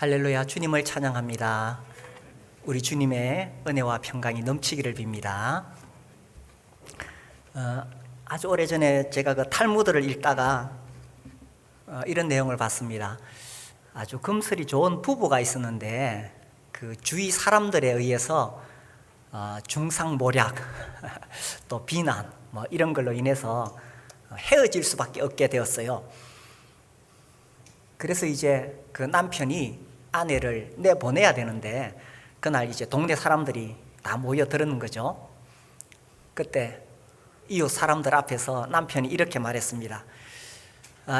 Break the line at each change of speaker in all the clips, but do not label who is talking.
할렐루야, 주님을 찬양합니다. 우리 주님의 은혜와 평강이 넘치기를 빕니다. 아주 오래전에 제가 그 탈무드를 읽다가 이런 내용을 봤습니다. 아주 금슬이 좋은 부부가 있었는데 그 주위 사람들에 의해서 중상모략 또 비난 이런 걸로 인해서 헤어질 수밖에 없게 되었어요. 그래서 이제 그 남편이 아내를 내보내야 되는데 그날 이제 동네 사람들이 다 모여들었는 거죠. 그때 이웃 사람들 앞에서 남편이 이렇게 말했습니다.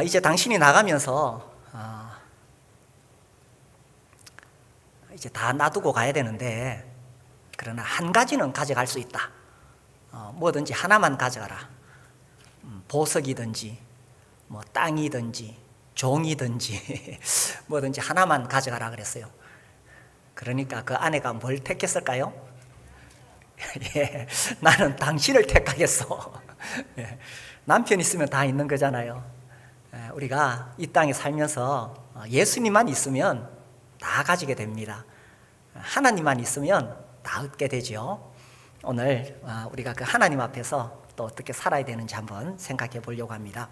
이제 당신이 나가면서 이제 다 놔두고 가야 되는데 그러나 한 가지는 가져갈 수 있다. 뭐든지 하나만 가져가라. 보석이든지 땅이든지 종이든지 뭐든지 하나만 가져가라 그랬어요. 그러니까 그 아내가 뭘 택했을까요? 예, 나는 당신을 택하겠어. 예, 남편 있으면 다 있는 거잖아요. 우리가 이 땅에 살면서 예수님만 있으면 다 가지게 됩니다. 하나님만 있으면 다 얻게 되죠. 오늘 우리가 그 하나님 앞에서 또 어떻게 살아야 되는지 한번 생각해 보려고 합니다.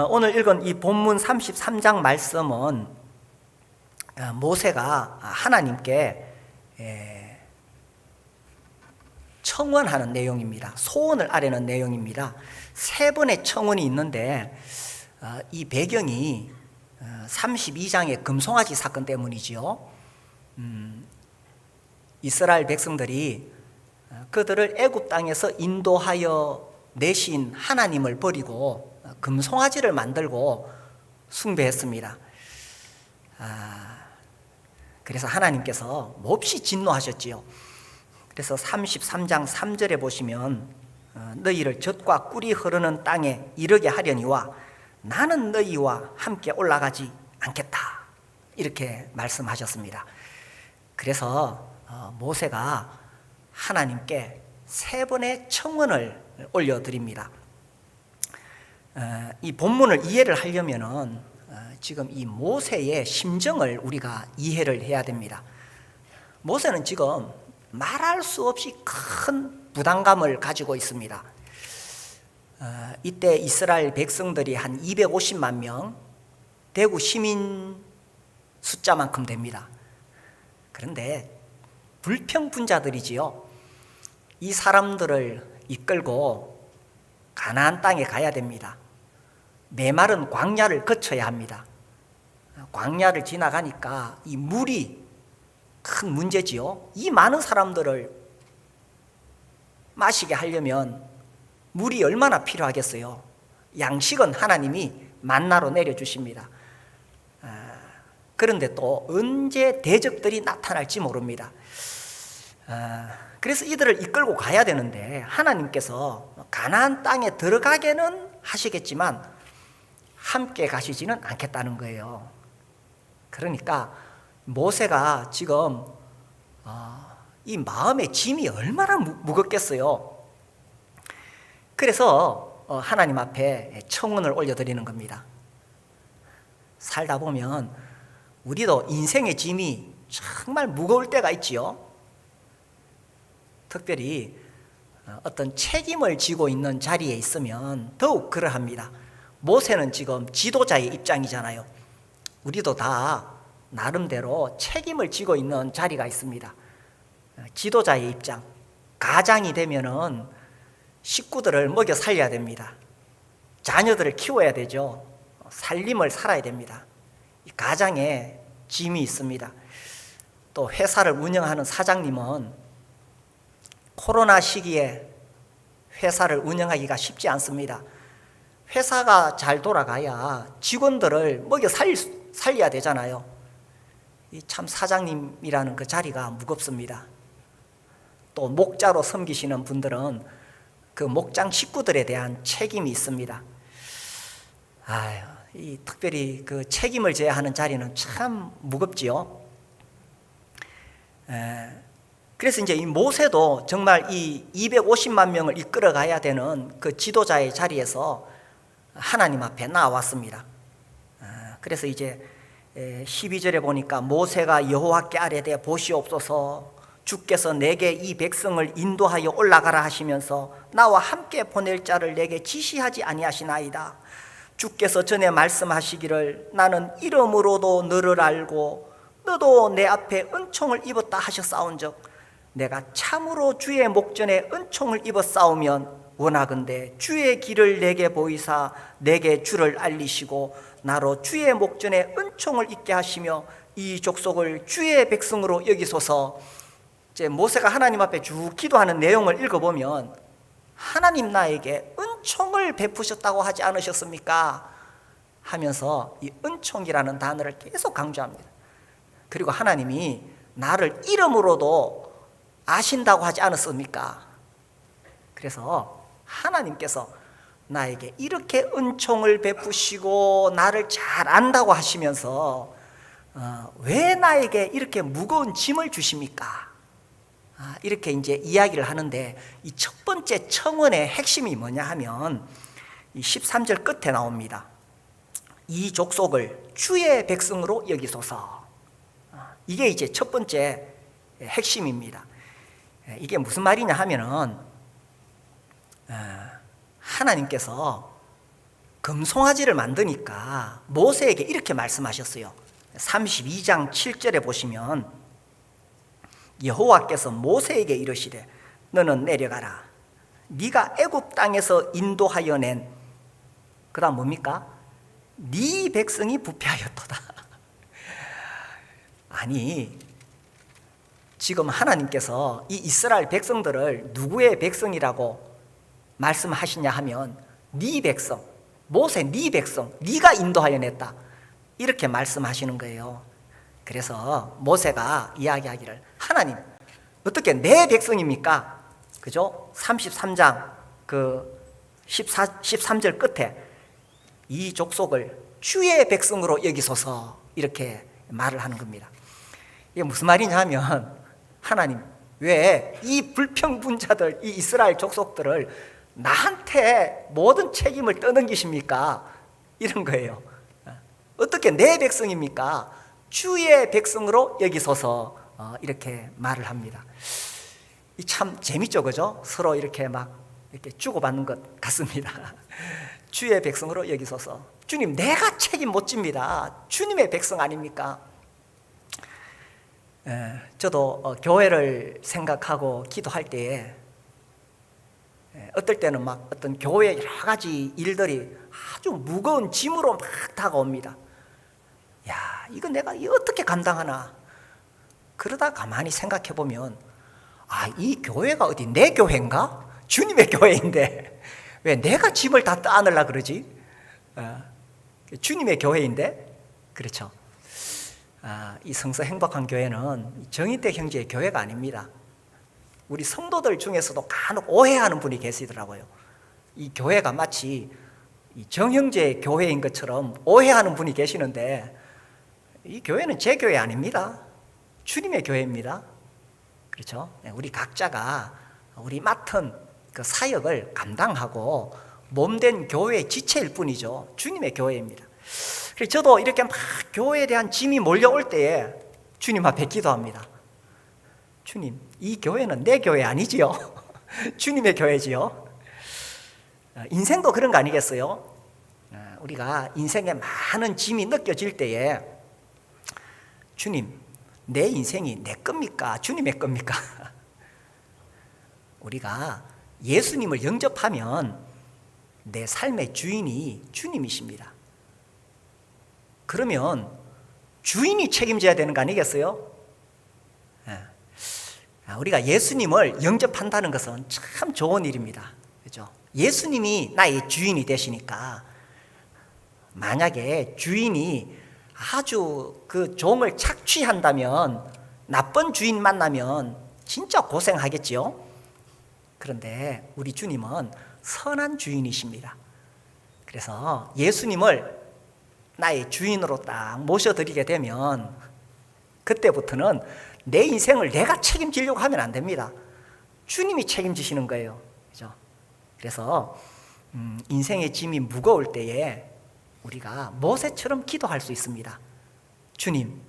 오늘 읽은 이 본문 33장 말씀은 모세가 하나님께 청원하는 내용입니다. 소원을 아뢰는 내용입니다. 세 번의 청원이 있는데 이 배경이 32장의 금송아지 사건 때문이지요. 이스라엘 백성들이 그들을 애굽 땅에서 인도하여 내신 하나님을 버리고 금송아지를 만들고 숭배했습니다. 그래서 하나님께서 몹시 진노하셨지요. 그래서 33장 3절에 보시면 너희를 젖과 꿀이 흐르는 땅에 이르게 하려니와 나는 너희와 함께 올라가지 않겠다 이렇게 말씀하셨습니다. 그래서 모세가 하나님께 세 번의 청원을 올려드립니다. 이 본문을 이해를 하려면은 지금 이 모세의 심정을 우리가 이해를 해야 됩니다. 모세는 지금 말할 수 없이 큰 부담감을 가지고 있습니다. 이때 이스라엘 백성들이 한 250만 명, 대구 시민 숫자만큼 됩니다. 그런데 불평분자들이지요. 이 사람들을 이끌고 가나안 땅에 가야 됩니다. 메마른 광야를 거쳐야 합니다. 광야를 지나가니까 이 물이 큰 문제지요. 이 많은 사람들을 마시게 하려면 물이 얼마나 필요하겠어요. 양식은 하나님이 만나로 내려주십니다. 그런데 또 언제 대적들이 나타날지 모릅니다. 그래서 이들을 이끌고 가야 되는데 하나님께서 가나안 땅에 들어가게는 하시겠지만 함께 가시지는 않겠다는 거예요. 그러니까 모세가 지금 이 마음의 짐이 얼마나 무겁겠어요. 그래서 하나님 앞에 청원을 올려드리는 겁니다. 살다 보면 우리도 인생의 짐이 정말 무거울 때가 있지요. 특별히 어떤 책임을 지고 있는 자리에 있으면 더욱 그러합니다. 모세는 지금 지도자의 입장이잖아요. 우리도 다 나름대로 책임을 지고 있는 자리가 있습니다. 지도자의 입장, 가장이 되면은 식구들을 먹여 살려야 됩니다. 자녀들을 키워야 되죠. 살림을 살아야 됩니다. 이 가장에 짐이 있습니다. 또 회사를 운영하는 사장님은 코로나 시기에 회사를 운영하기가 쉽지 않습니다. 회사가 잘 돌아가야 직원들을 먹여 살려야 되잖아요. 참 사장님이라는 그 자리가 무겁습니다. 또 목자로 섬기시는 분들은 그 목장 식구들에 대한 책임이 있습니다. 특별히 그 책임을 져야 하는 자리는 참 무겁지요. 그래서 이제 이 모세도 정말 이 250만 명을 이끌어 가야 되는 그 지도자의 자리에서 하나님 앞에 나왔습니다. 그래서 이제 12절에 보니까 모세가 여호와께 아뢰되 보시옵소서 주께서 내게 이 백성을 인도하여 올라가라 하시면서 나와 함께 보낼 자를 내게 지시하지 아니하시나이다. 주께서 전에 말씀하시기를 나는 이름으로도 너를 알고 너도 내 앞에 은총을 입었다 하셨사온즉 내가 참으로 주의 목전에 은총을 입었사오면 원하건대 주의 길을 내게 보이사 내게 주를 알리시고 나로 주의 목전에 은총을 입게 하시며 이 족속을 주의 백성으로 여기소서. 이제 모세가 하나님 앞에 쭉 기도하는 내용을 읽어보면 하나님 나에게 은총을 베푸셨다고 하지 않으셨습니까? 하면서 이 은총이라는 단어를 계속 강조합니다. 그리고 하나님이 나를 이름으로도 아신다고 하지 않았습니까? 그래서 하나님께서 나에게 이렇게 은총을 베푸시고 나를 잘 안다고 하시면서 왜 나에게 이렇게 무거운 짐을 주십니까? 이렇게 이제 이야기를 하는데 이 첫 번째 청원의 핵심이 뭐냐 하면 이 13절 끝에 나옵니다. 이 족속을 주의 백성으로 여기소서. 이게 이제 첫 번째 핵심입니다. 이게 무슨 말이냐 하면은 하나님께서 금송아지를 만드니까 모세에게 이렇게 말씀하셨어요. 32장 7절에 보시면 여호와께서 모세에게 이르시되 너는 내려가라 네가 애굽 땅에서 인도하여 낸 그 다음 뭡니까? 네 백성이 부패하였도다. 아니 지금 하나님께서 이 이스라엘 백성들을 누구의 백성이라고 말씀하시냐 하면 네 백성, 모세 네 백성, 네가 인도하여 냈다 이렇게 말씀하시는 거예요. 그래서 모세가 이야기하기를 하나님 어떻게 내 백성입니까? 그죠? 33장 그 13절 끝에 이 족속을 주의 백성으로 여기소서 이렇게 말을 하는 겁니다. 이게 무슨 말이냐 하면 하나님 왜 이 불평분자들 이 이스라엘 족속들을 나한테 모든 책임을 떠넘기십니까? 이런 거예요. 어떻게 내 백성입니까? 주의 백성으로 여기소서 이렇게 말을 합니다. 이 참 재밌죠, 그죠? 서로 이렇게 막 이렇게 주고받는 것 같습니다. 주의 백성으로 여기소서. 주님, 내가 책임 못 집니다. 주님의 백성 아닙니까? 저도 교회를 생각하고 기도할 때에 어떨 때는 막 어떤 교회 여러 가지 일들이 아주 무거운 짐으로 막 다가옵니다. 야, 이거 내가 어떻게 감당하나? 그러다 가만히 생각해 보면 이 교회가 어디 내 교회인가? 주님의 교회인데 왜 내가 짐을 다 떠안으려 그러지? 주님의 교회인데? 그렇죠. 이 성서 행복한 교회는 정인택 형제의 교회가 아닙니다. 우리 성도들 중에서도 간혹 오해하는 분이 계시더라고요. 이 교회가 마치 정형제의 교회인 것처럼 오해하는 분이 계시는데 이 교회는 제 교회 아닙니다. 주님의 교회입니다. 그렇죠? 우리 각자가 우리 맡은 그 사역을 감당하고 몸된 교회의 지체일 뿐이죠. 주님의 교회입니다. 그래서 저도 이렇게 막 교회에 대한 짐이 몰려올 때에 주님 앞에 기도합니다. 주님, 이 교회는 내 교회 아니지요? 주님의 교회지요? 인생도 그런 거 아니겠어요? 우리가 인생에 많은 짐이 느껴질 때에 주님, 내 인생이 내 겁니까? 주님의 겁니까? 우리가 예수님을 영접하면 내 삶의 주인이 주님이십니다. 그러면 주인이 책임져야 되는 거 아니겠어요? 우리가 예수님을 영접한다는 것은 참 좋은 일입니다. 그죠? 예수님이 나의 주인이 되시니까 만약에 주인이 아주 그 종을 착취한다면 나쁜 주인 만나면 진짜 고생하겠지요. 그런데 우리 주님은 선한 주인이십니다. 그래서 예수님을 나의 주인으로 딱 모셔드리게 되면 그때부터는 내 인생을 내가 책임지려고 하면 안 됩니다. 주님이 책임지시는 거예요. 그죠? 그래서 인생의 짐이 무거울 때에 우리가 모세처럼 기도할 수 있습니다. 주님,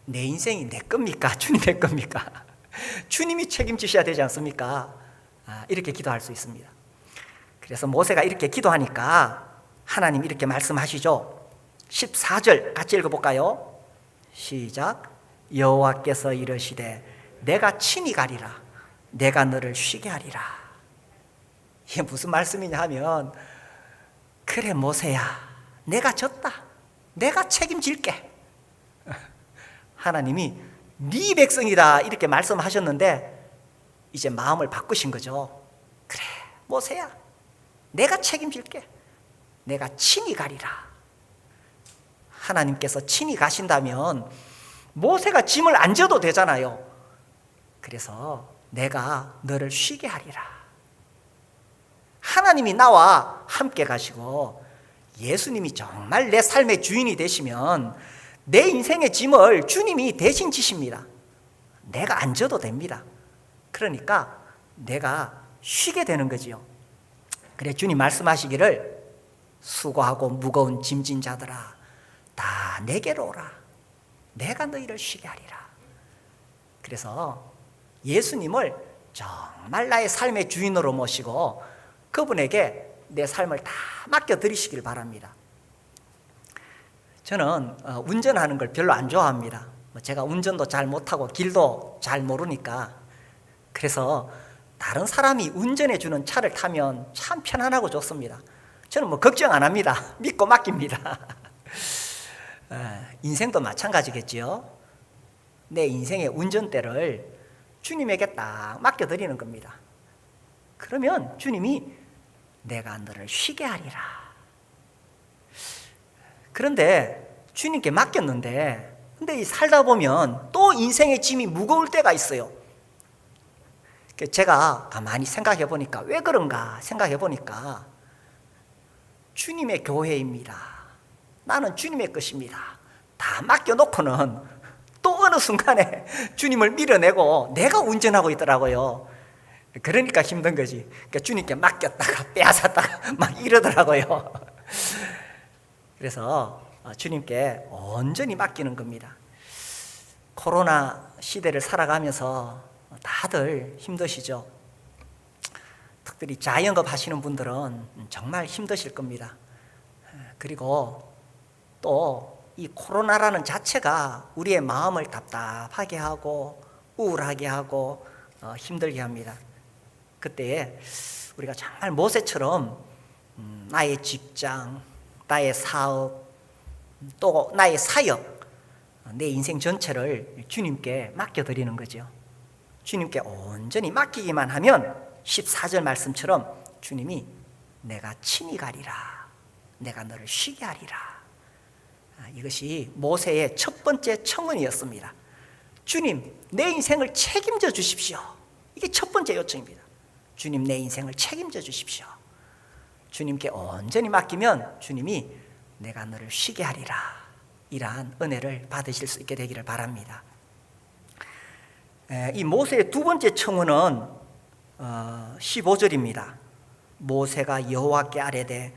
내 인생이 내 겁니까? 주님 내 겁니까? 주님이 책임지셔야 되지 않습니까? 이렇게 기도할 수 있습니다. 그래서 모세가 이렇게 기도하니까 하나님 이렇게 말씀하시죠. 14절 같이 읽어볼까요? 시작. 여호와께서 이르시되 내가 친히 가리라. 내가 너를 쉬게 하리라. 이게 무슨 말씀이냐 하면, 그래 모세야, 내가 졌다. 내가 책임질게. 하나님이 네 백성이다 이렇게 말씀하셨는데 이제 마음을 바꾸신 거죠. 그래 모세야, 내가 책임질게. 내가 친히 가리라. 하나님께서 친히 가신다면 모세가 짐을 안 져도 되잖아요. 그래서 내가 너를 쉬게 하리라. 하나님이 나와 함께 가시고 예수님이 정말 내 삶의 주인이 되시면 내 인생의 짐을 주님이 대신 지십니다. 내가 안 져도 됩니다. 그러니까 내가 쉬게 되는 거지요. 그래 주님 말씀하시기를 수고하고 무거운 짐진 자들아 다 내게로 오라. 내가 너희를 쉬게 하리라. 그래서 예수님을 정말 나의 삶의 주인으로 모시고 그분에게 내 삶을 다 맡겨드리시길 바랍니다. 저는 운전하는 걸 별로 안 좋아합니다. 제가 운전도 잘 못하고 길도 잘 모르니까. 그래서 다른 사람이 운전해 주는 차를 타면 참 편안하고 좋습니다. 저는 걱정 안 합니다. 믿고 맡깁니다. 인생도 마찬가지겠지요. 내 인생의 운전대를 주님에게 딱 맡겨드리는 겁니다. 그러면 주님이 내가 너를 쉬게 하리라. 그런데 주님께 맡겼는데 근데 살다 보면 또 인생의 짐이 무거울 때가 있어요. 제가 가만히 생각해 보니까 왜 그런가 생각해 보니까 주님의 교회입니다. 나는 주님의 것입니다. 다 맡겨놓고는 또 어느 순간에 주님을 밀어내고 내가 운전하고 있더라고요. 그러니까 힘든 거지. 그러니까 주님께 맡겼다가 빼앗았다가 막 이러더라고요. 그래서 주님께 온전히 맡기는 겁니다. 코로나 시대를 살아가면서 다들 힘드시죠. 특별히 자영업 하시는 분들은 정말 힘드실 겁니다. 그리고 또 이 코로나라는 자체가 우리의 마음을 답답하게 하고 우울하게 하고 힘들게 합니다. 그때 우리가 정말 모세처럼 나의 직장, 나의 사업, 또 나의 사역, 내 인생 전체를 주님께 맡겨드리는 거죠. 주님께 온전히 맡기기만 하면 14절 말씀처럼 주님이 내가 친히 가리라. 내가 너를 쉬게 하리라. 이것이 모세의 첫 번째 청원이었습니다. 주님, 내 인생을 책임져 주십시오. 이게 첫 번째 요청입니다. 주님, 내 인생을 책임져 주십시오. 주님께 온전히 맡기면 주님이 내가 너를 쉬게 하리라. 이러한 은혜를 받으실 수 있게 되기를 바랍니다. 이 모세의 두 번째 청원은 15절입니다. 모세가 여호와께 아뢰되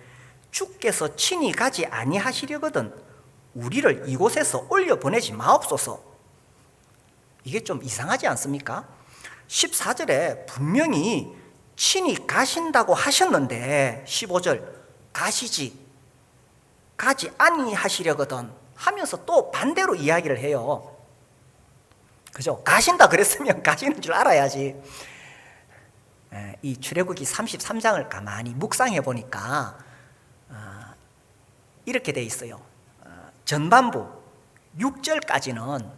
주께서 친히 가지 아니하시려거든 우리를 이곳에서 올려보내지 마옵소서. 이게 좀 이상하지 않습니까? 14절에 분명히 친히 가신다고 하셨는데 15절 가시지 가지 아니하시려거든 하면서 또 반대로 이야기를 해요. 그죠? 가신다 그랬으면 가시는 줄 알아야지. 이 출애굽기 33장을 가만히 묵상해 보니까 이렇게 돼 있어요. 전반부 6절까지는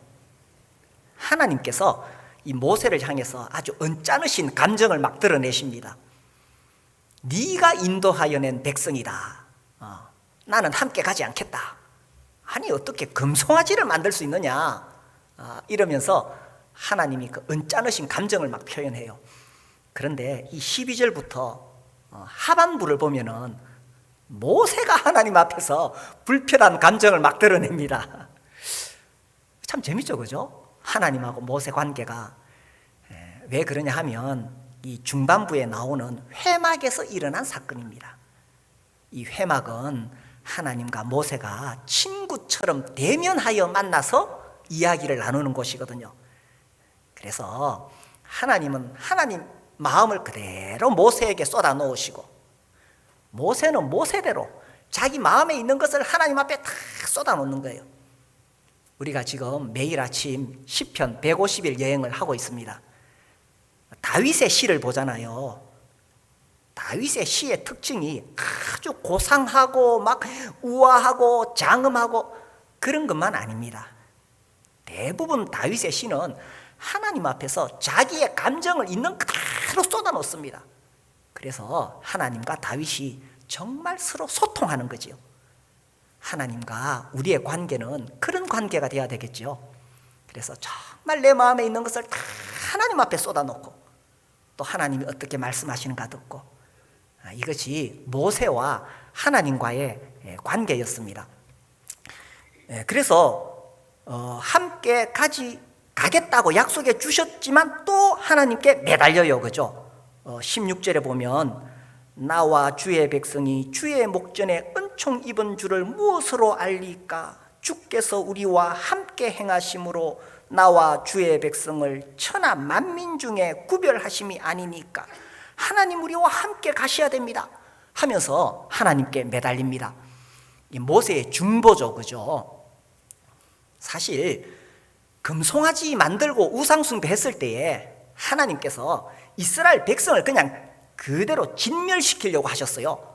하나님께서 이 모세를 향해서 아주 언짢으신 감정을 막 드러내십니다. 네가 인도하여 낸 백성이다. 나는 함께 가지 않겠다. 아니 어떻게 금송아지를 만들 수 있느냐. 이러면서 하나님이 그 언짢으신 감정을 막 표현해요. 그런데 이 12절부터 하반부를 보면은 모세가 하나님 앞에서 불편한 감정을 막 드러냅니다. 참 재밌죠, 그죠? 하나님하고 모세 관계가. 왜 그러냐 하면 이 중반부에 나오는 회막에서 일어난 사건입니다. 이 회막은 하나님과 모세가 친구처럼 대면하여 만나서 이야기를 나누는 곳이거든요. 그래서 하나님은 하나님 마음을 그대로 모세에게 쏟아 놓으시고, 모세는 모세대로 자기 마음에 있는 것을 하나님 앞에 다 쏟아 놓는 거예요. 우리가 지금 매일 아침 시편 150일 여행을 하고 있습니다. 다윗의 시를 보잖아요. 다윗의 시의 특징이 아주 고상하고 막 우아하고 장엄하고 그런 것만 아닙니다. 대부분 다윗의 시는 하나님 앞에서 자기의 감정을 있는 그대로 쏟아놓습니다. 그래서 하나님과 다윗이 정말 서로 소통하는 거지요. 하나님과 우리의 관계는 그런 관계가 돼야 되겠죠. 그래서 정말 내 마음에 있는 것을 다 하나님 앞에 쏟아놓고 또 하나님이 어떻게 말씀하시는가 듣고, 이것이 모세와 하나님과의 관계였습니다. 그래서 함께 가겠다고 약속해 주셨지만 또 하나님께 매달려요, 그죠? 16절에 보면 나와 주의 백성이 주의 목전에 은총 입은 줄을 무엇으로 알리까? 주께서 우리와 함께 행하심으로 나와 주의 백성을 천하 만민 중에 구별하심이 아니니까. 하나님 우리와 함께 가셔야 됩니다 하면서 하나님께 매달립니다. 이 모세의 중보죠, 그죠? 사실 금송아지 만들고 우상숭배 했을 때에 하나님께서 이스라엘 백성을 그냥 그대로 진멸시키려고 하셨어요.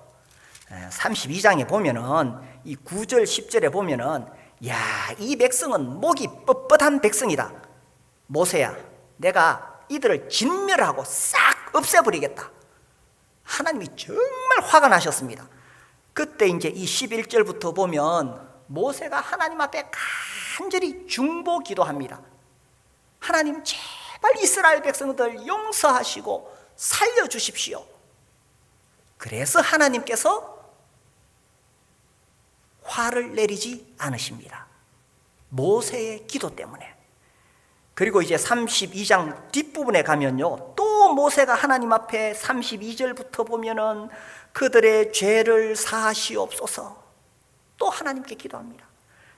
32장에 보면은 이 9절 10절에 보면은 이 백성은 목이 뻣뻣한 백성이다. 모세야, 내가 이들을 진멸하고 싹 없애버리겠다. 하나님이 정말 화가 나셨습니다. 그때 이제 이 11절부터 보면 모세가 하나님 앞에 간절히 중보 기도합니다. 하나님 제발 이스라엘 백성들 용서하시고 살려주십시오. 그래서 하나님께서 화를 내리지 않으십니다. 모세의 기도 때문에. 그리고 이제 32장 뒷부분에 가면요, 또 모세가 하나님 앞에 32절부터 보면은 그들의 죄를 사하시옵소서. 또 하나님께 기도합니다.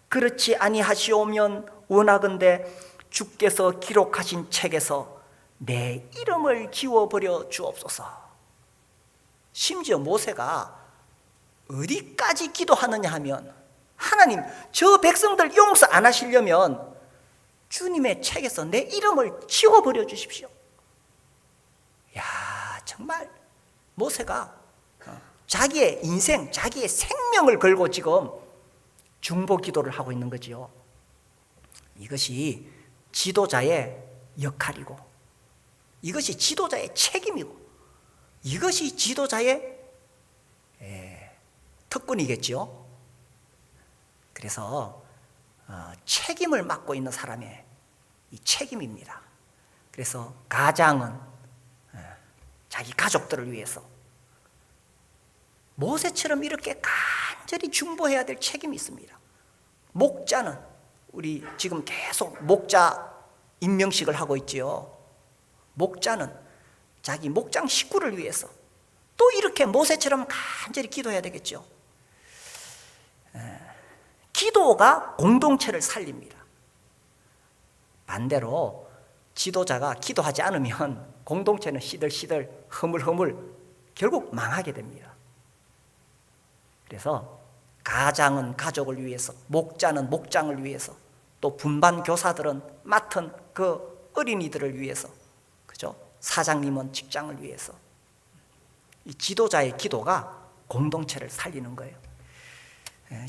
그렇지 아니하시오면 원하건대 주께서 기록하신 책에서 내 이름을 지워버려 주옵소서. 심지어 모세가 어디까지 기도하느냐 하면, 하나님 저 백성들 용서 안 하시려면 주님의 책에서 내 이름을 지워버려 주십시오. 정말 모세가 자기의 인생, 자기의 생명을 걸고 지금 중보 기도를 하고 있는 거지요. 이것이 지도자의 역할이고, 이것이 지도자의 책임이고, 이것이 지도자의 특권이겠죠. 그래서 책임을 맡고 있는 사람의 이 책임입니다. 그래서 가장은 자기 가족들을 위해서 모세처럼 이렇게 간절히 중보해야 될 책임이 있습니다. 목자는, 우리 지금 계속 목자 임명식을 하고 있지요. 목자는 자기 목장 식구를 위해서 또 이렇게 모세처럼 간절히 기도해야 되겠죠. 기도가 공동체를 살립니다. 반대로 지도자가 기도하지 않으면 공동체는 시들시들 허물허물 결국 망하게 됩니다. 그래서 가장은 가족을 위해서, 목자는 목장을 위해서, 또 분반 교사들은 맡은 그 어린이들을 위해서, 그죠? 사장님은 직장을 위해서. 이 지도자의 기도가 공동체를 살리는 거예요.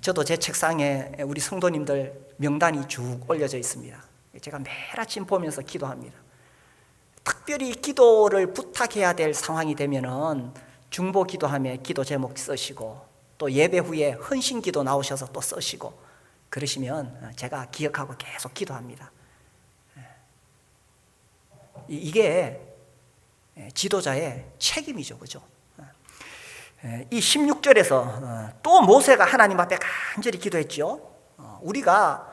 저도 제 책상에 우리 성도님들 명단이 쭉 올려져 있습니다. 제가 매일 아침 보면서 기도합니다. 특별히 기도를 부탁해야 될 상황이 되면은 중보 기도함에 기도 제목 쓰시고, 또 예배 후에 헌신 기도 나오셔서 또 쓰시고, 그러시면 제가 기억하고 계속 기도합니다. 이게 지도자의 책임이죠, 그죠? 이 16절에서 또 모세가 하나님 앞에 간절히 기도했죠. 우리가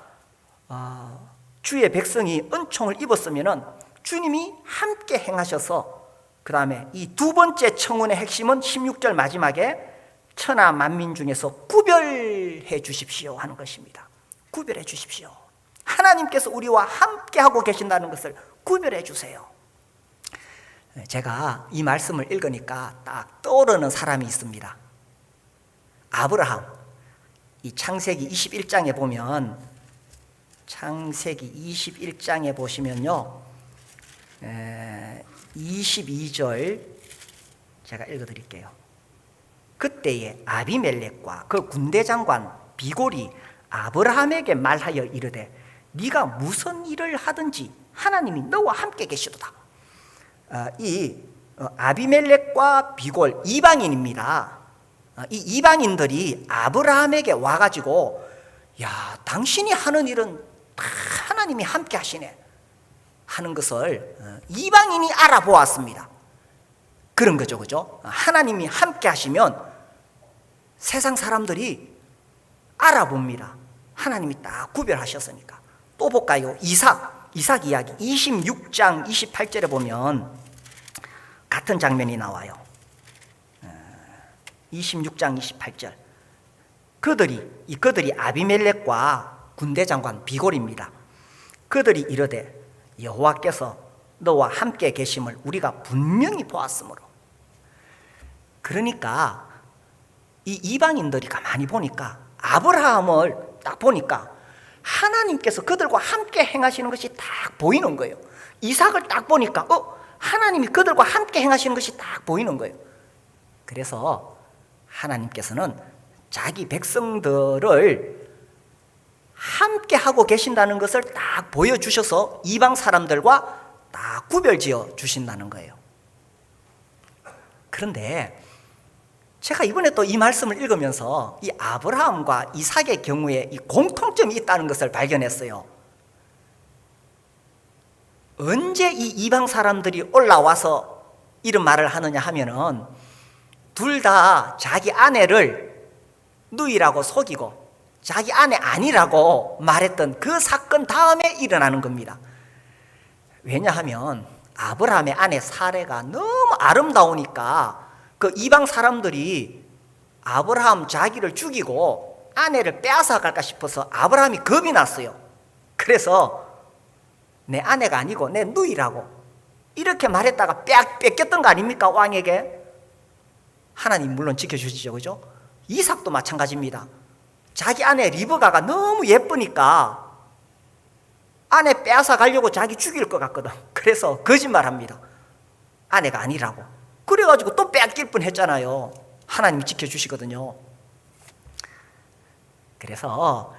주의 백성이 은총을 입었으면은 주님이 함께 행하셔서, 그 다음에 이 두 번째 청혼의 핵심은 16절 마지막에 천하 만민 중에서 구별해 주십시오 하는 것입니다. 구별해 주십시오. 하나님께서 우리와 함께하고 계신다는 것을 구별해 주세요. 제가 이 말씀을 읽으니까 딱 떠오르는 사람이 있습니다. 아브라함. 이 창세기 21장에 보면, 창세기 21장에 보시면요, 22절 제가 읽어드릴게요. 그때에 아비멜렉과 그 군대 장관 비골이 아브라함에게 말하여 이르되 네가 무슨 일을 하든지 하나님이 너와 함께 계시도다. 이 아비멜렉과 비골 이방인입니다. 이 이방인들이 아브라함에게 와가지고 야, 당신이 하는 일은 다 하나님이 함께 하시네 하는 것을 이방인이 알아보았습니다. 그런 거죠, 그죠? 하나님이 함께 하시면 세상 사람들이 알아봅니다. 하나님이 딱 구별하셨으니까. 또 볼까요? 이삭 이야기 26장 28절에 보면 같은 장면이 나와요. 26장 28절. 그들이 아비멜렉과 군대 장관 비골입니다. 그들이 이르되 여호와께서 너와 함께 계심을 우리가 분명히 보았으므로. 그러니까 이 이방인들이 가만히 보니까 아브라함을 딱 보니까 하나님께서 그들과 함께 행하시는 것이 딱 보이는 거예요. 이삭을 딱 보니까 하나님이 그들과 함께 행하시는 것이 딱 보이는 거예요. 그래서 하나님께서는 자기 백성들을 함께 하고 계신다는 것을 딱 보여주셔서 이방 사람들과 딱 구별지어 주신다는 거예요. 그런데 제가 이번에 또 이 말씀을 읽으면서 이 아브라함과 이삭의 경우에 이 공통점이 있다는 것을 발견했어요. 언제 이 이방 사람들이 올라와서 이런 말을 하느냐 하면은 둘 다 자기 아내를 누이라고 속이고 자기 아내 아니라고 말했던 그 사건 다음에 일어나는 겁니다. 왜냐하면 아브라함의 아내 사레가 너무 아름다우니까 그 이방 사람들이 아브라함 자기를 죽이고 아내를 빼앗아 갈까 싶어서 아브라함이 겁이 났어요. 그래서 내 아내가 아니고 내 누이라고 이렇게 말했다가 뺏겼던 거 아닙니까? 왕에게. 하나님 물론 지켜주시죠, 그죠? 이삭도 마찬가지입니다. 자기 아내 리브가가 너무 예쁘니까 아내 빼앗아 가려고 자기 죽일 것 같거든. 그래서 거짓말합니다. 아내가 아니라고. 그래가지고 또 뺏길 뻔했잖아요. 하나님이 지켜주시거든요. 그래서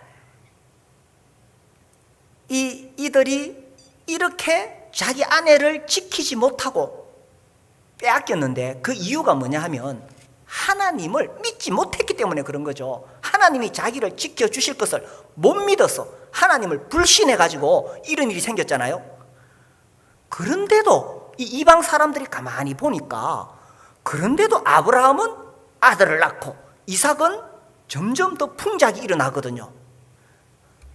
이들이 이렇게 자기 아내를 지키지 못하고 빼앗겼는데 그 이유가 뭐냐 하면 하나님을 믿지 못했기 때문에 그런 거죠. 하나님이 자기를 지켜주실 것을 못 믿어서 하나님을 불신해가지고 이런 일이 생겼잖아요. 그런데도 이 이방 사람들이 가만히 보니까 그런데도 아브라함은 아들을 낳고 이삭은 점점 더 풍작이 일어나거든요.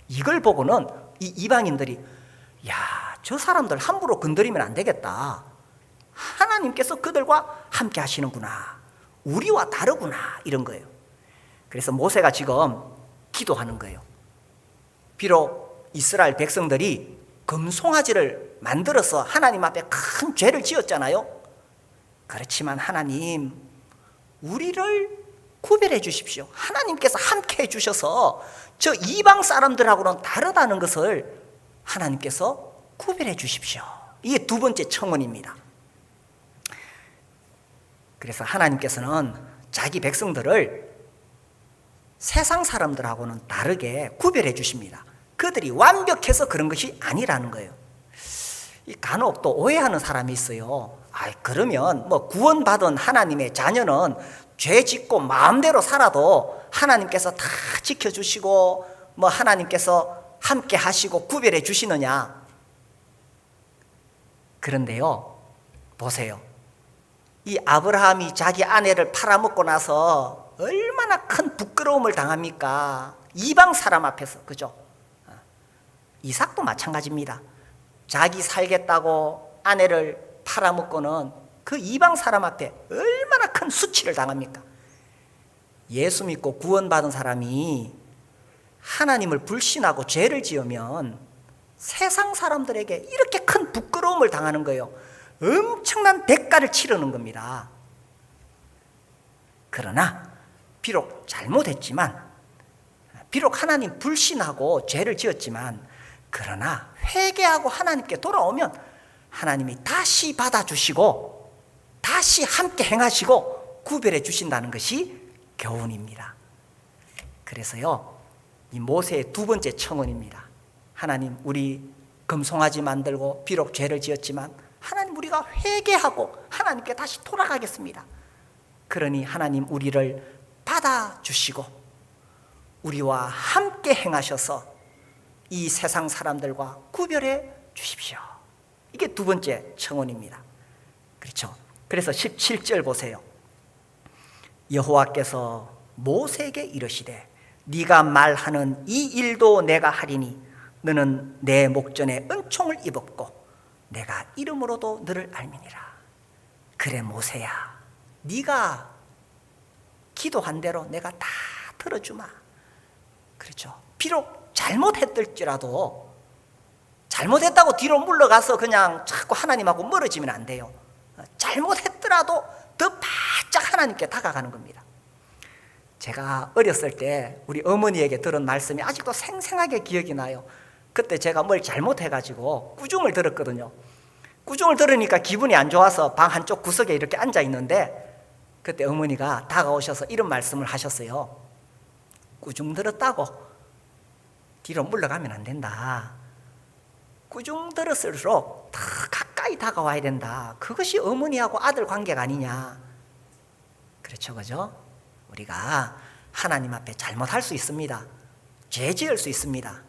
이걸 보고는 이 이방인들이 야, 저 사람들 함부로 건드리면 안 되겠다. 하나님께서 그들과 함께 하시는구나. 우리와 다르구나. 이런 거예요. 그래서 모세가 지금 기도하는 거예요. 비록 이스라엘 백성들이 금송아지를 만들어서 하나님 앞에 큰 죄를 지었잖아요. 그렇지만 하나님, 우리를 구별해 주십시오. 하나님께서 함께 해 주셔서 저 이방 사람들하고는 다르다는 것을 하나님께서 구별해 주십시오. 이게 두 번째 청원입니다. 그래서 하나님께서는 자기 백성들을 세상 사람들하고는 다르게 구별해 주십니다. 그들이 완벽해서 그런 것이 아니라는 거예요. 간혹 또 오해하는 사람이 있어요. 그러면 뭐 구원받은 하나님의 자녀는 죄 짓고 마음대로 살아도 하나님께서 다 지켜주시고 뭐 하나님께서 함께 하시고 구별해 주시느냐. 그런데요, 보세요. 이 아브라함이 자기 아내를 팔아먹고 나서 얼마나 큰 부끄러움을 당합니까? 이방 사람 앞에서, 그죠? 이삭도 마찬가지입니다. 자기 살겠다고 아내를 팔아먹고는 그 이방 사람 앞에 얼마나 큰 수치를 당합니까? 예수 믿고 구원받은 사람이 하나님을 불신하고 죄를 지으면 세상 사람들에게 이렇게 큰 부끄러움을 당하는 거예요. 엄청난 대가를 치르는 겁니다. 그러나 비록 잘못했지만, 비록 하나님 불신하고 죄를 지었지만, 그러나 회개하고 하나님께 돌아오면 하나님이 다시 받아주시고 다시 함께 행하시고 구별해 주신다는 것이 교훈입니다. 그래서요, 이 모세의 두 번째 청원입니다. 하나님, 우리 금송아지 만들고 비록 죄를 지었지만 하나님, 우리가 회개하고 하나님께 다시 돌아가겠습니다. 그러니 하나님, 우리를 받아주시고 우리와 함께 행하셔서 이 세상 사람들과 구별해 주십시오. 이게 두 번째 청원입니다. 그렇죠? 그래서 17절 보세요. 여호와께서 모세에게 이르시되 네가 말하는 이 일도 내가 하리니 너는 내 목전에 은총을 입었고 내가 이름으로도 너를 알미니라. 그래 모세야, 네가 기도한 대로 내가 다 들어주마. 그렇죠? 비록 잘못했을지라도 잘못했다고 뒤로 물러가서 그냥 자꾸 하나님하고 멀어지면 안 돼요. 잘못했더라도 더 바짝 하나님께 다가가는 겁니다. 제가 어렸을 때 우리 어머니에게 들은 말씀이 아직도 생생하게 기억이 나요. 그때 제가 뭘 잘못해가지고 꾸중을 들었거든요. 꾸중을 들으니까 기분이 안 좋아서 방 한쪽 구석에 이렇게 앉아 있는데 그때 어머니가 다가오셔서 이런 말씀을 하셨어요. 꾸중 들었다고 뒤로 물러가면 안 된다. 꾸중 들었을수록 더 가까이 다가와야 된다. 그것이 어머니하고 아들 관계가 아니냐. 그렇죠, 그죠? 우리가 하나님 앞에 잘못할 수 있습니다. 죄 지을 수 있습니다.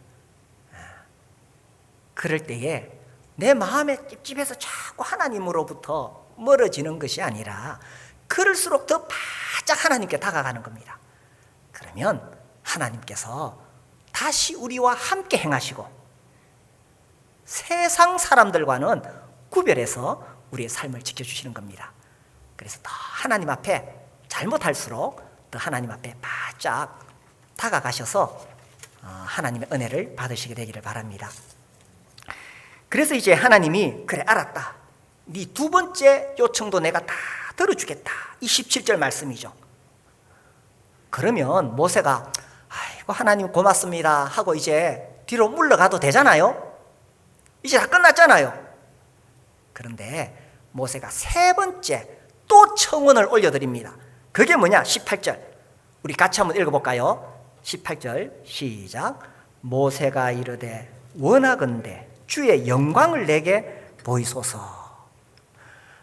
그럴 때에 내 마음에 찝찝해서 자꾸 하나님으로부터 멀어지는 것이 아니라 그럴수록 더 바짝 하나님께 다가가는 겁니다. 그러면 하나님께서 다시 우리와 함께 행하시고 세상 사람들과는 구별해서 우리의 삶을 지켜주시는 겁니다. 그래서 더 하나님 앞에 잘못할수록 더 하나님 앞에 바짝 다가가셔서 하나님의 은혜를 받으시게 되기를 바랍니다. 그래서 이제 하나님이 그래 알았다. 네 두 번째 요청도 내가 다 들어주겠다. 이 17절 말씀이죠. 그러면 모세가 아이고 하나님 고맙습니다 하고 이제 뒤로 물러가도 되잖아요. 이제 다 끝났잖아요. 그런데 모세가 세 번째 또 청원을 올려드립니다. 그게 뭐냐? 18절 우리 같이 한번 읽어볼까요? 18절 시작. 모세가 이르되 원하건대 주의 영광을 내게 보이소서.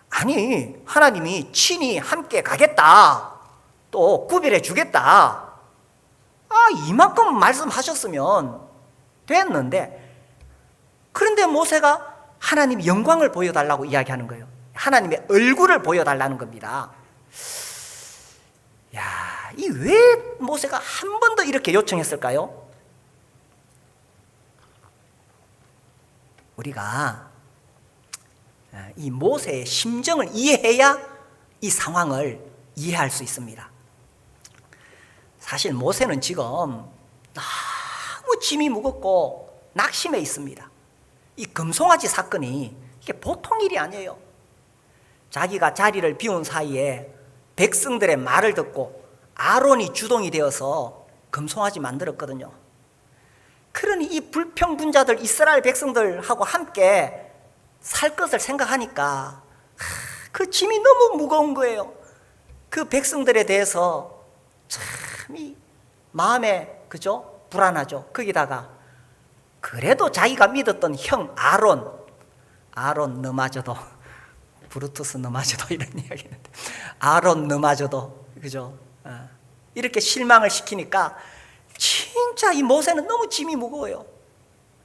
아니 하나님이 친히 함께 가겠다, 또 구별해 주겠다, 이만큼 말씀하셨으면 됐는데, 그런데 모세가 하나님 영광을 보여달라고 이야기하는 거예요. 하나님의 얼굴을 보여달라는 겁니다. 야, 이 왜 모세가 한 번 더 이렇게 요청했을까요? 우리가 이 모세의 심정을 이해해야 이 상황을 이해할 수 있습니다. 사실 모세는 지금 너무 짐이 무겁고 낙심해 있습니다. 이 금송아지 사건이 이게 보통 일이 아니에요. 자기가 자리를 비운 사이에 백성들의 말을 듣고 아론이 주동이 되어서 금송아지 만들었거든요. 그러니 이 불평분자들 이스라엘 백성들하고 함께 살 것을 생각하니까 그 짐이 너무 무거운 거예요. 그 백성들에 대해서 참 마음에 그죠? 불안하죠. 거기다가 그래도 자기가 믿었던 형 아론 너마저도 브루투스 너마저도 이런 이야기인데 아론 너마저도 그죠? 이렇게 실망을 시키니까 진짜 이 모세는 너무 짐이 무거워요.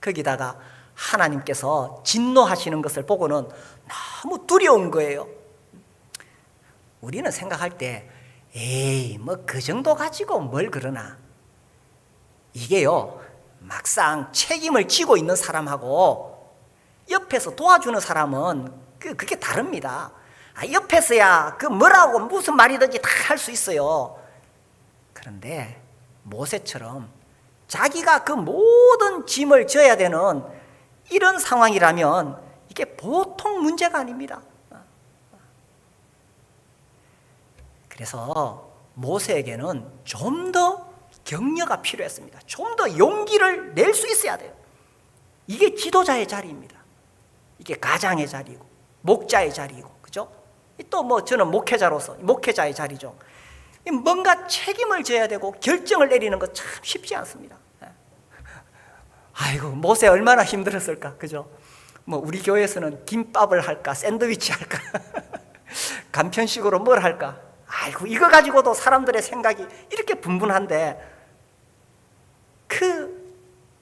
거기다가 하나님께서 진노하시는 것을 보고는 너무 두려운 거예요. 우리는 생각할 때 에이 뭐 그 정도 가지고 뭘 그러나, 이게요 막상 책임을 지고 있는 사람하고 옆에서 도와주는 사람은 그게 다릅니다. 옆에서야 그 뭐라고 무슨 말이든지 다 할 수 있어요. 그런데 모세처럼 자기가 그 모든 짐을 져야 되는 이런 상황이라면 이게 보통 문제가 아닙니다. 그래서 모세에게는 좀 더 격려가 필요했습니다. 좀 더 용기를 낼 수 있어야 돼요. 이게 지도자의 자리입니다. 이게 가장의 자리고 목자의 자리고, 그죠? 또 뭐 저는 목회자로서 목회자의 자리죠. 뭔가 책임을 져야 되고 결정을 내리는 거 참 쉽지 않습니다. 아이고, 모세 얼마나 힘들었을까, 그죠? 뭐 우리 교회에서는 김밥을 할까, 샌드위치 할까, 간편식으로 뭘 할까. 아이고, 이거 가지고도 사람들의 생각이 이렇게 분분한데, 그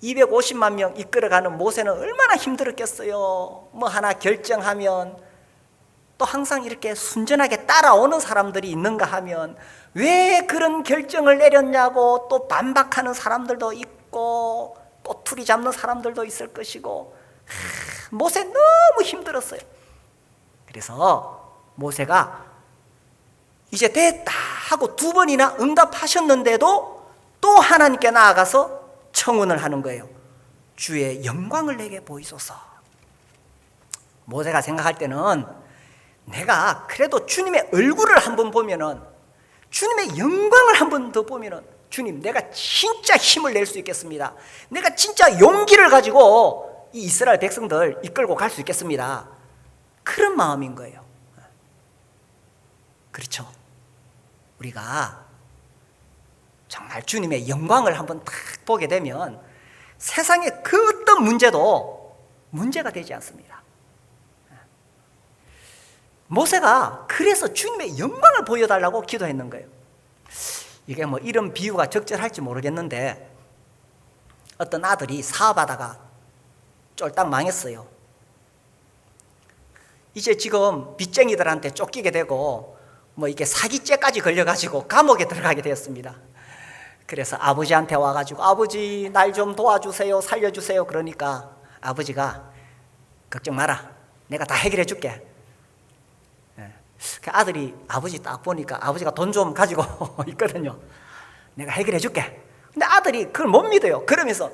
250만 명 이끌어가는 모세는 얼마나 힘들었겠어요. 뭐 하나 결정하면 또 항상 이렇게 순전하게 따라오는 사람들이 있는가 하면 왜 그런 결정을 내렸냐고 또 반박하는 사람들도 있고 꼬투리 잡는 사람들도 있을 것이고, 모세 너무 힘들었어요. 그래서 모세가 이제 됐다 하고 2번이나 응답하셨는데도 또 하나님께 나아가서 청혼을 하는 거예요. 주의 영광을 내게 보이소서. 모세가 생각할 때는 내가 그래도 주님의 얼굴을 한번 보면은, 주님의 영광을 한번 더 보면은, 주님, 내가 진짜 힘을 낼 수 있겠습니다. 내가 진짜 용기를 가지고 이 이스라엘 백성들 이끌고 갈 수 있겠습니다. 그런 마음인 거예요. 그렇죠. 우리가 정말 주님의 영광을 한번 딱 보게 되면 세상의 그 어떤 문제도 문제가 되지 않습니다. 모세가 그래서 주님의 영광을 보여달라고 기도했는 거예요. 이게 뭐 이런 비유가 적절할지 모르겠는데, 어떤 아들이 사업하다가 쫄딱 망했어요. 이제 지금 빚쟁이들한테 쫓기게 되고 뭐 이게 사기죄까지 걸려가지고 감옥에 들어가게 되었습니다. 그래서 아버지한테 와가지고, 아버지 날 좀 도와주세요, 살려주세요. 그러니까 아버지가 걱정 마라, 내가 다 해결해 줄게. 그 아들이 아버지 딱 보니까 아버지가 돈 좀 가지고 있거든요. 내가 해결해 줄게. 근데 아들이 그걸 못 믿어요. 그러면서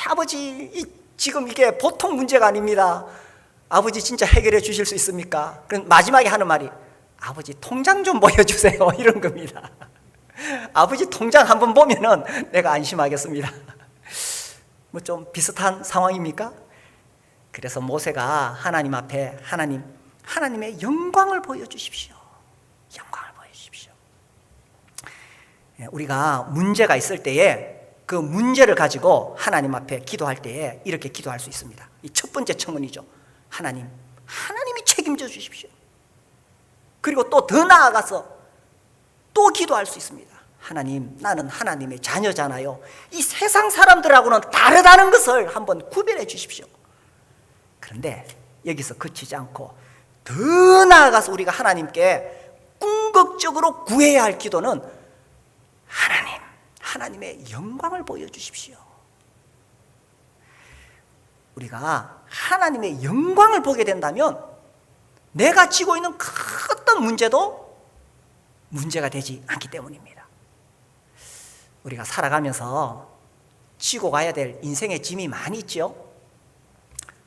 아버지 지금 이게 보통 문제가 아닙니다. 아버지 진짜 해결해 주실 수 있습니까? 그럼 마지막에 하는 말이, 아버지 통장 좀 보여주세요. 이런 겁니다. 아버지 통장 한번 보면은 내가 안심하겠습니다. 뭐 좀 비슷한 상황입니까? 그래서 모세가 하나님 앞에, 하나님의 영광을 보여주십시오. 영광을 보여주십시오. 우리가 문제가 있을 때에 그 문제를 가지고 하나님 앞에 기도할 때에 이렇게 기도할 수 있습니다. 이 첫 번째 청문이죠. 하나님이 책임져 주십시오. 그리고 또 더 나아가서 또 기도할 수 있습니다. 하나님, 나는 하나님의 자녀잖아요. 이 세상 사람들하고는 다르다는 것을 한번 구별해 주십시오. 그런데 여기서 그치지 않고 더 나아가서 우리가 하나님께 궁극적으로 구해야 할 기도는, 하나님의 영광을 보여주십시오. 우리가 하나님의 영광을 보게 된다면 내가 지고 있는 그 어떤 문제도 문제가 되지 않기 때문입니다. 우리가 살아가면서 지고 가야 될 인생의 짐이 많이 있죠.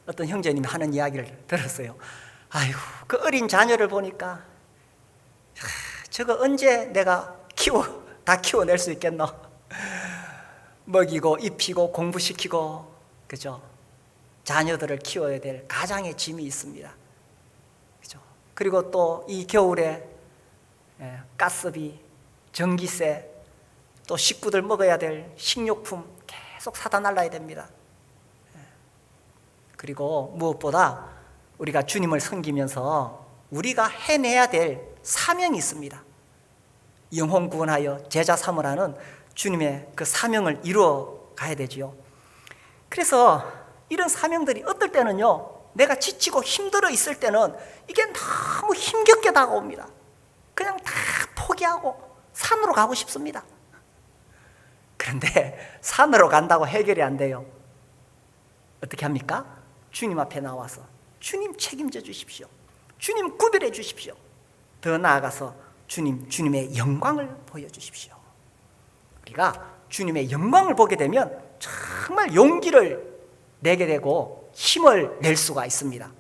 어떤 형제님이 하는 이야기를 들었어요. 아이고, 그 어린 자녀를 보니까 저거 언제 내가 다 키워낼 수 있겠노? 먹이고 입히고 공부시키고, 그죠? 자녀들을 키워야 될 가장의 짐이 있습니다. 그죠? 그리고 또 이 겨울에 가스비, 전기세, 또 식구들 먹어야 될 식료품 계속 사다 날라야 됩니다. 그리고 무엇보다 우리가 주님을 섬기면서 우리가 해내야 될 사명이 있습니다. 영혼 구원하여 제자 삼으라는 주님의 그 사명을 이루어 가야 되지요. 그래서 이런 사명들이 어떨 때는요, 내가 지치고 힘들어 있을 때는 이게 너무 힘겹게 다가옵니다. 그냥 다 포기하고 산으로 가고 싶습니다. 그런데 산으로 간다고 해결이 안 돼요. 어떻게 합니까? 주님 앞에 나와서 주님 책임져 주십시오. 주님 구별해 주십시오. 더 나아가서 주님의 영광을 보여주십시오. 우리가 주님의 영광을 보게 되면 정말 용기를 내게 되고 힘을 낼 수가 있습니다.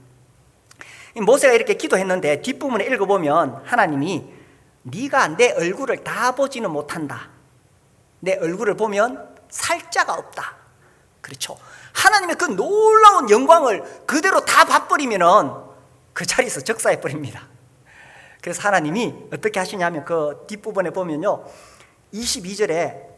모세가 이렇게 기도했는데 뒷부분에 읽어보면 하나님이 네가 내 얼굴을 다 보지는 못한다. 내 얼굴을 보면 살자가 없다. 그렇죠. 하나님의 그 놀라운 영광을 그대로 다 봐버리면 그 자리에서 적사해버립니다. 그래서 하나님이 어떻게 하시냐면 그 뒷부분에 보면요, 22절에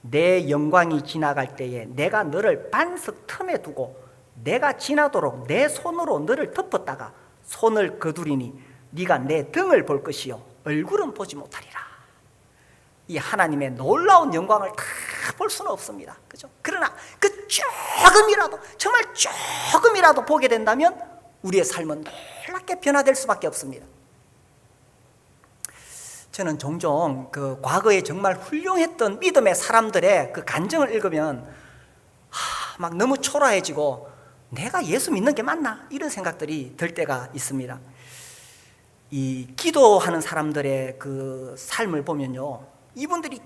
내 영광이 지나갈 때에 내가 너를 반석 틈에 두고 내가 지나도록 내 손으로 너를 덮었다가 손을 거두리니 네가 내 등을 볼 것이요 얼굴은 보지 못하리라. 이 하나님의 놀라운 영광을 다 볼 수는 없습니다. 그죠? 그러나 그 조금이라도, 정말 조금이라도 보게 된다면 우리의 삶은 놀랍게 변화될 수밖에 없습니다. 저는 종종 그 과거에 정말 훌륭했던 믿음의 사람들의 그 간증을 읽으면 막 너무 초라해지고 내가 예수 믿는 게 맞나? 이런 생각들이 들 때가 있습니다. 이 기도하는 사람들의 그 삶을 보면요, 이분들이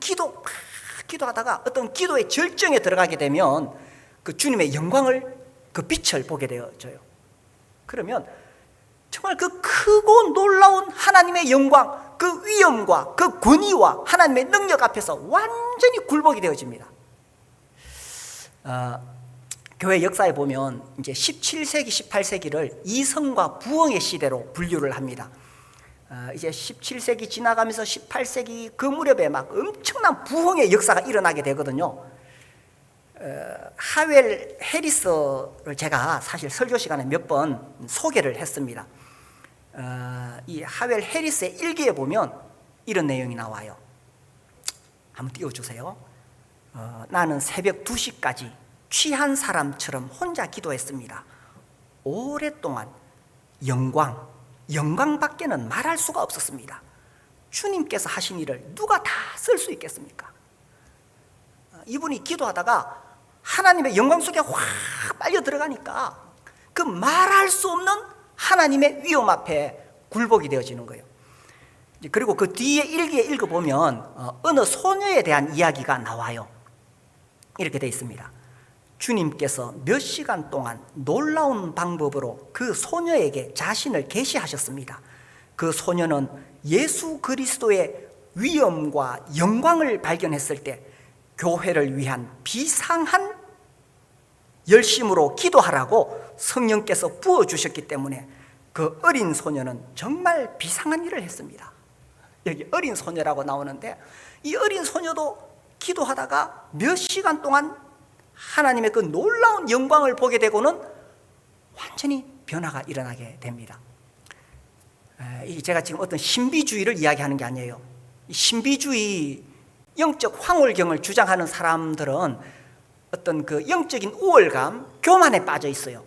기도하다가 어떤 기도의 절정에 들어가게 되면 그 주님의 영광을, 그 빛을 보게 되어져요. 그러면 정말 그 크고 놀라운 하나님의 영광, 그 위엄과 그 권위와 하나님의 능력 앞에서 완전히 굴복이 되어집니다. 교회 역사에 보면 이제 17세기, 18세기를 이성과 부흥의 시대로 분류를 합니다. 이제 17세기 지나가면서 18세기 그 무렵에 막 엄청난 부흥의 역사가 일어나게 되거든요. 하웰 해리스를 제가 사실 설교 시간에 몇 번 소개를 했습니다. 이 하웰 해리스의 일기에 보면 이런 내용이 나와요. 한번 띄워주세요. 나는 새벽 2시까지 취한 사람처럼 혼자 기도했습니다. 오랫동안 영광밖에는 말할 수가 없었습니다. 주님께서 하신 일을 누가 다 쓸 수 있겠습니까? 이분이 기도하다가 하나님의 영광 속에 확 빨려 들어가니까 그 말할 수 없는 하나님의 위엄 앞에 굴복이 되어지는 거예요. 그리고 그 뒤에 일기에 읽어보면 어느 소녀에 대한 이야기가 나와요. 이렇게 되어 있습니다. 주님께서 몇 시간 동안 놀라운 방법으로 그 소녀에게 자신을 계시하셨습니다. 그 소녀는 예수 그리스도의 위엄과 영광을 발견했을 때 교회를 위한 비상한 열심으로 기도하라고 성령께서 부어주셨기 때문에 그 어린 소녀는 정말 비상한 일을 했습니다. 여기 어린 소녀라고 나오는데 이 어린 소녀도 기도하다가 몇 시간 동안 하나님의 그 놀라운 영광을 보게 되고는 완전히 변화가 일어나게 됩니다. 제가 지금 어떤 신비주의를 이야기하는 게 아니에요. 신비주의, 영적 황홀경을 주장하는 사람들은 어떤 그 영적인 우월감, 교만에 빠져 있어요.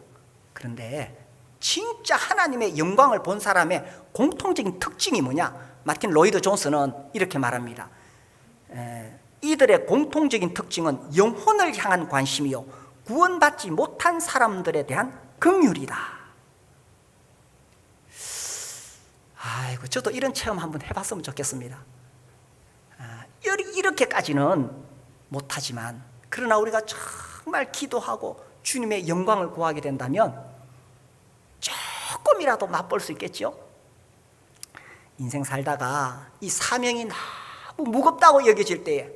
그런데 진짜 하나님의 영광을 본 사람의 공통적인 특징이 뭐냐? 마틴 로이드 존슨은 이렇게 말합니다. 이들의 공통적인 특징은 영혼을 향한 관심이요 구원받지 못한 사람들에 대한 긍휼이다. 아이고, 저도 이런 체험 한번 해봤으면 좋겠습니다. 이렇게까지는 못하지만 그러나 우리가 정말 기도하고 주님의 영광을 구하게 된다면 조금이라도 맛볼 수 있겠죠. 인생 살다가 이 사명이 너무 무겁다고 여겨질 때에,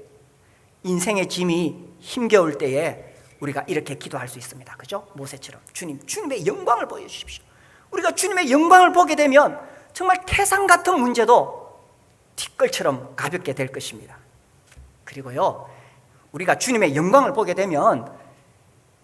인생의 짐이 힘겨울 때에 우리가 이렇게 기도할 수 있습니다. 그죠? 모세처럼 주님의 영광을 보여주십시오. 우리가 주님의 영광을 보게 되면 정말 태산 같은 문제도 티끌처럼 가볍게 될 것입니다. 그리고요, 우리가 주님의 영광을 보게 되면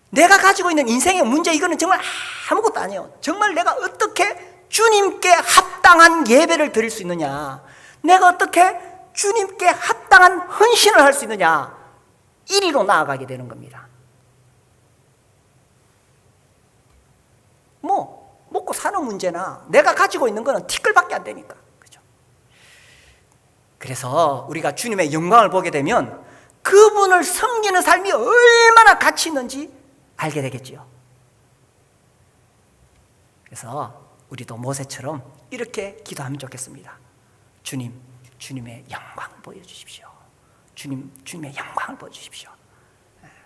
내가 가지고 있는 인생의 문제, 이거는 정말 아무것도 아니에요. 정말 내가 어떻게 주님께 합당한 예배를 드릴 수 있느냐, 내가 어떻게 주님께 합당한 헌신을 할 수 있느냐, 이리로 나아가게 되는 겁니다. 먹고 사는 문제나 내가 가지고 있는 거는 티끌밖에 안 되니까. 그죠? 그래서 우리가 주님의 영광을 보게 되면 그분을 섬기는 삶이 얼마나 가치 있는지 알게 되겠지요. 그래서 우리도 모세처럼 이렇게 기도하면 좋겠습니다. 주님의 영광 보여주십시오. 주님의 영광을 보여주십시오.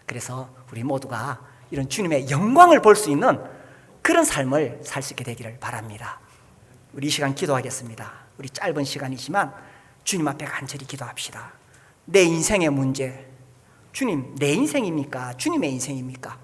그래서 우리 모두가 이런 주님의 영광을 볼 수 있는 그런 삶을 살 수 있게 되기를 바랍니다. 우리 이 시간 기도하겠습니다. 우리 짧은 시간이지만 주님 앞에 간절히 기도합시다. 내 인생의 문제, 주님 내 인생입니까? 주님의 인생입니까?